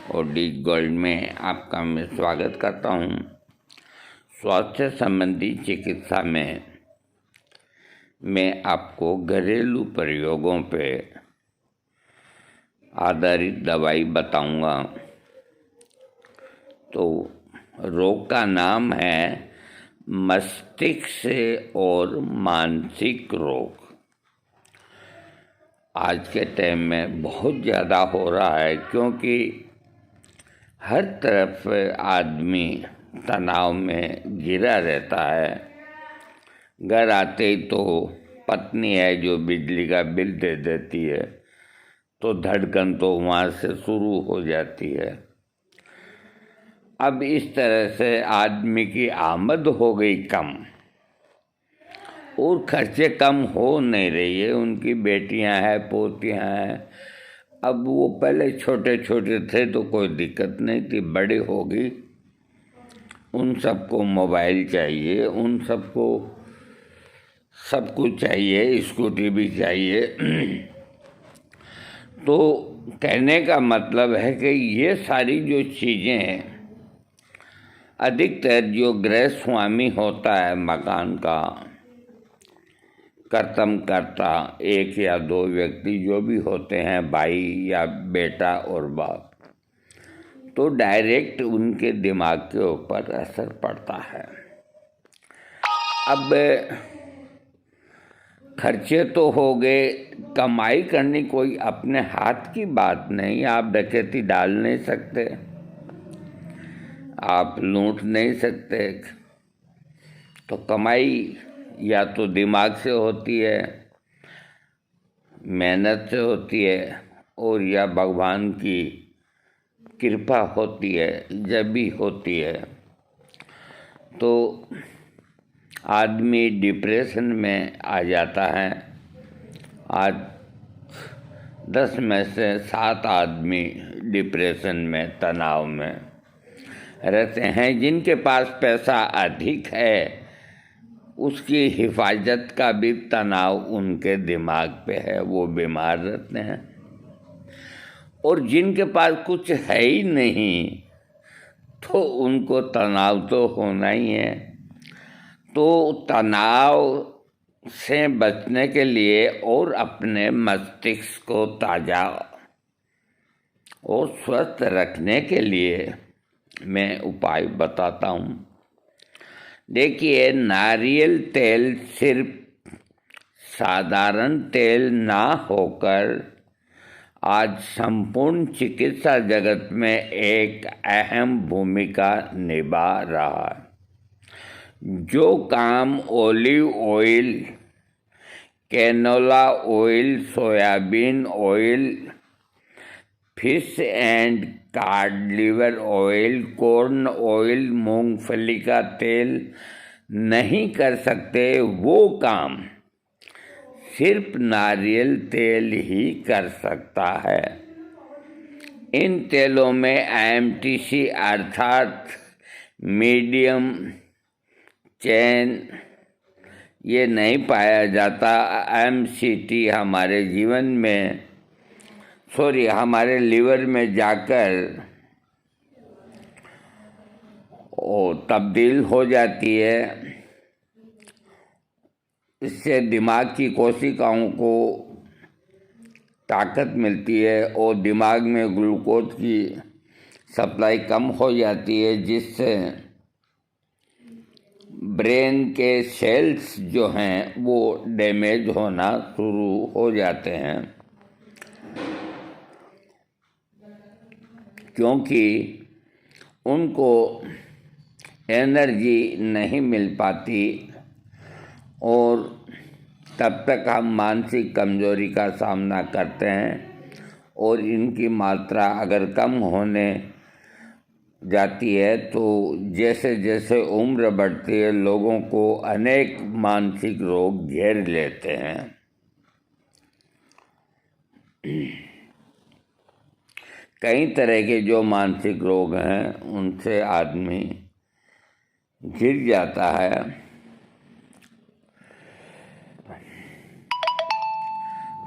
OD gold में आपका मैं स्वागत करता हूँ। स्वास्थ्य संबंधी चिकित्सा में मैं आपको घरेलू प्रयोगों पे आधारित दवाई बताऊंगा। तो रोग का नाम है मस्तिष्क और मानसिक रोग। आज के टाइम में बहुत ज़्यादा हो रहा है, क्योंकि हर तरफ आदमी तनाव में घिरा रहता है। घर आते ही तो पत्नी है जो बिजली का बिल दे देती है, तो धड़कन तो वहाँ से शुरू हो जाती है। अब इस तरह से आदमी की आमद हो गई कम और खर्चे कम हो नहीं रही है। उनकी बेटियां हैं, पोतियां हैं। अब वो पहले छोटे छोटे थे तो कोई दिक्कत नहीं थी, बड़े हो गई, उन सबको मोबाइल चाहिए, उन सबको सब कुछ चाहिए, स्कूटी भी चाहिए। तो कहने का मतलब है कि ये सारी जो चीज़ें हैं, अधिकतर जो गृह स्वामी होता है मकान का, कर्तव्य करता, एक या दो व्यक्ति जो भी होते हैं, भाई या बेटा और बाप, तो डायरेक्ट उनके दिमाग के ऊपर असर पड़ता है। अब खर्चे तो हो गए, कमाई करनी कोई अपने हाथ की बात नहीं। आप डकैती डाल नहीं सकते, आप लूट नहीं सकते। तो कमाई या तो दिमाग से होती है, मेहनत से होती है, और या भगवान की कृपा होती है। जब भी होती है तो आदमी डिप्रेशन में आ जाता है। आज 10 में से 7 आदमी डिप्रेशन में, तनाव में रहते हैं। जिनके पास पैसा अधिक है, उसकी हिफाजत का भी तनाव उनके दिमाग पे है, वो बीमार रहते हैं। और जिनके पास कुछ है ही नहीं, तो उनको तनाव तो होना ही है। तो तनाव से बचने के लिए और अपने मस्तिष्क को ताज़ा और स्वस्थ रखने के लिए मैं उपाय बताता हूँ। देखिए, नारियल तेल सिर्फ साधारण तेल ना होकर आज संपूर्ण चिकित्सा जगत में एक अहम भूमिका निभा रहा है। जो काम olive oil, canola oil, soybean oil, fish and cod liver oil, corn oil, मूंगफली का तेल नहीं कर सकते, वो काम सिर्फ नारियल तेल ही कर सकता है। इन तेलों में एमटीसी अर्थात मीडियम चेन ये नहीं पाया जाता। एमसीटी हमारे जीवन में हमारे लिवर में जाकर वो तब्दील हो जाती है। इससे दिमाग की कोशिकाओं को ताकत मिलती है और दिमाग में ग्लूकोज की सप्लाई कम हो जाती है, जिससे ब्रेन के सेल्स जो हैं वो डैमेज होना शुरू हो जाते हैं, क्योंकि उनको एनर्जी नहीं मिल पाती। और तब तक हम मानसिक कमजोरी का सामना करते हैं, और इनकी मात्रा अगर कम होने जाती है तो जैसे जैसे उम्र बढ़ती है, लोगों को अनेक मानसिक रोग घेर लेते हैं। कई तरह के जो मानसिक रोग हैं, उनसे आदमी घिर जाता है।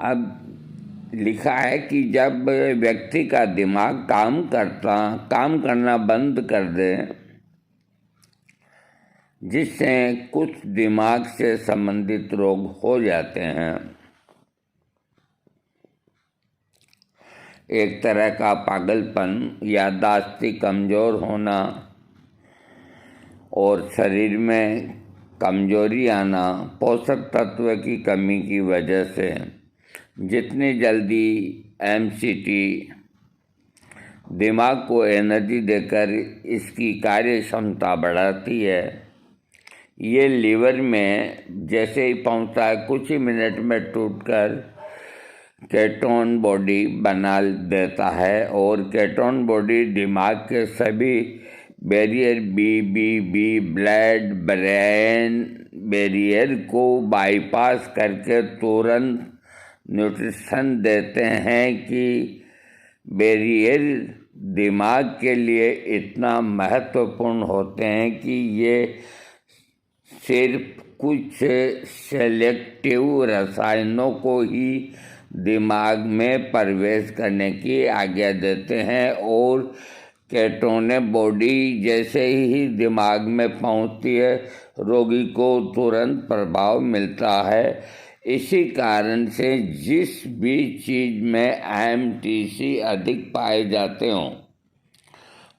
अब लिखा है कि जब व्यक्ति का दिमाग काम करना बंद कर दे, जिससे कुछ दिमाग से संबंधित रोग हो जाते हैं, एक तरह का पागलपन, याददाश्त कमज़ोर होना और शरीर में कमजोरी आना, पोषक तत्व की कमी की वजह से जितनी जल्दी एमसीटी दिमाग को एनर्जी देकर इसकी कार्य क्षमता बढ़ाती है, ये लीवर में जैसे ही पहुंचता है कुछ ही मिनट में टूटकर केटोन बॉडी बना देता है और केटोन बॉडी दिमाग के सभी barrier B blood brain barrier को बाईपास करके तुरंत न्यूट्रिशन देते हैं कि बैरियर दिमाग के लिए इतना महत्वपूर्ण होते हैं कि ये सिर्फ कुछ सेलेक्टिव रसायनों को ही दिमाग में प्रवेश करने की आज्ञा देते हैं और केटोन बॉडी जैसे ही दिमाग में पहुंचती है रोगी को तुरंत प्रभाव मिलता है। इसी कारण से जिस भी चीज़ में एमटीसी अधिक पाए जाते हों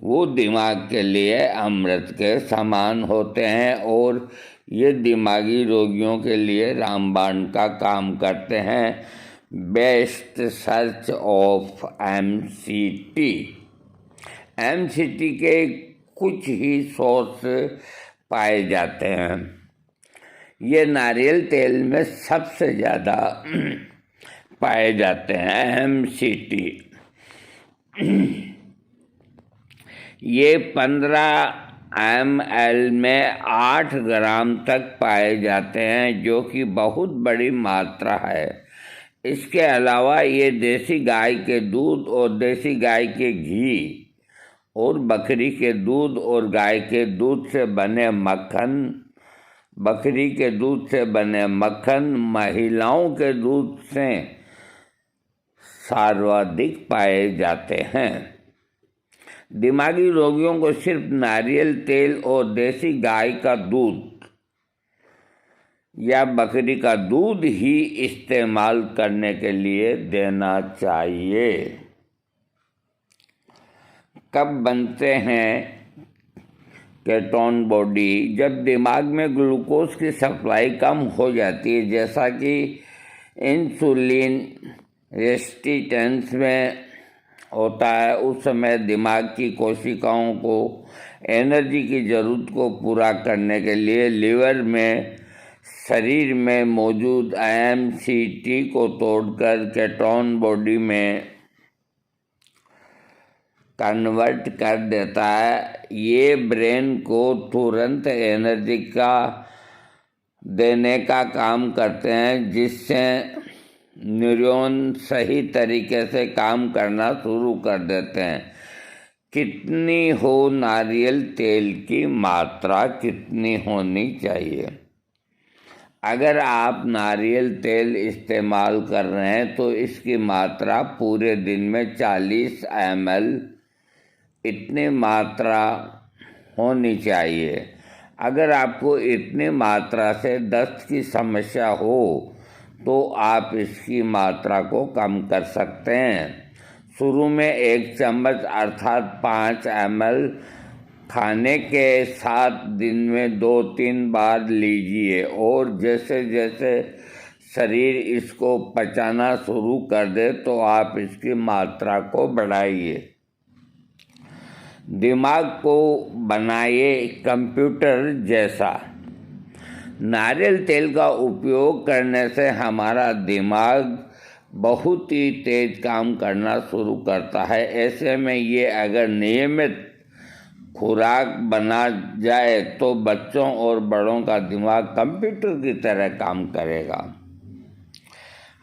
वो दिमाग के लिए अमृत के समान होते हैं और ये दिमागी रोगियों के लिए रामबाण का काम करते हैं। बेस्ट सर्च ऑफ एमसीटी के कुछ ही सोर्स पाए जाते हैं। ये नारियल तेल में सबसे ज़्यादा पाए जाते हैं एमसीटी। ये 15 ml में 8 ग्राम तक पाए जाते हैं, जो कि बहुत बड़ी मात्रा है। इसके अलावा ये देसी गाय के दूध और देसी गाय के घी और बकरी के दूध और गाय के दूध से बने मक्खन, बकरी के दूध से बने मक्खन, महिलाओं के दूध से सर्वाधिक पाए जाते हैं। दिमागी रोगियों को सिर्फ नारियल तेल और देसी गाय का दूध या बकरी का दूध ही इस्तेमाल करने के लिए देना चाहिए। कब बनते हैं केटोन बॉडी? जब दिमाग में ग्लूकोज की सप्लाई कम हो जाती है, जैसा कि इंसुलिन रेजिस्टेंस में होता है, उस समय दिमाग की कोशिकाओं को एनर्जी की ज़रूरत को पूरा करने के लिए लीवर में शरीर में मौजूद एमसीटी को तोड़कर केटोन बॉडी में कन्वर्ट कर देता है। ये ब्रेन को तुरंत एनर्जी का देने का काम करते हैं, जिससे न्यूरॉन सही तरीके से काम करना शुरू कर देते हैं। कितनी हो नारियल तेल की मात्रा कितनी होनी चाहिए? अगर आप नारियल तेल इस्तेमाल कर रहे हैं तो इसकी मात्रा पूरे दिन में 40 ml इतनी मात्रा होनी चाहिए। अगर आपको इतनी मात्रा से दस्त की समस्या हो तो आप इसकी मात्रा को कम कर सकते हैं। शुरू में 1 चम्मच अर्थात 5 ml खाने के साथ दिन में 2-3 बार लीजिए और जैसे जैसे शरीर इसको पचाना शुरू कर दे तो आप इसकी मात्रा को बढ़ाइए। दिमाग को बनाइए कंप्यूटर जैसा। नारियल तेल का उपयोग करने से हमारा दिमाग बहुत ही तेज काम करना शुरू करता है। ऐसे में ये अगर नियमित खुराक बना जाए तो बच्चों और बड़ों का दिमाग कंप्यूटर की तरह काम करेगा।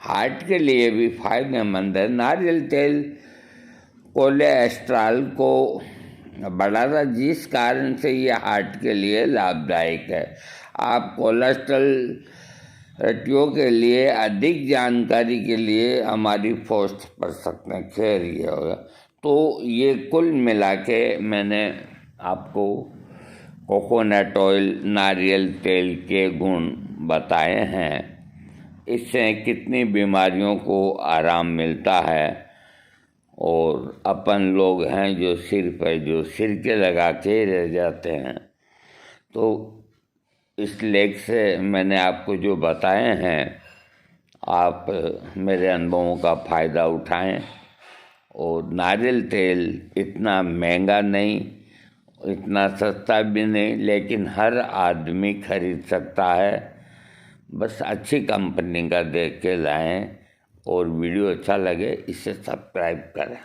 हार्ट के लिए भी फायदेमंद है। नारियल तेल कोलेस्ट्रॉल को बढ़ाता, जिस कारण से ये हार्ट के लिए लाभदायक है। आप कोलेस्ट्रॉल रटियों के लिए अधिक जानकारी के लिए हमारी पोस्ट पढ़ सकते हैं। खैर ये होगा, तो ये कुल मिला के मैंने आपको कोकोनट ऑयल, नारियल तेल के गुण बताए हैं। इससे कितनी बीमारियों को आराम मिलता है। और अपन लोग हैं जो सिर पर जो सिरके लगा के रह जाते हैं, तो इस लेख से मैंने आपको जो बताए हैं, आप मेरे अनुभवों का फ़ायदा उठाएं। और नारियल तेल इतना महंगा नहीं, इतना सस्ता भी नहीं, लेकिन हर आदमी खरीद सकता है। बस अच्छी कंपनी का देख के लाएं। और वीडियो अच्छा लगे इसे सब्सक्राइब करें।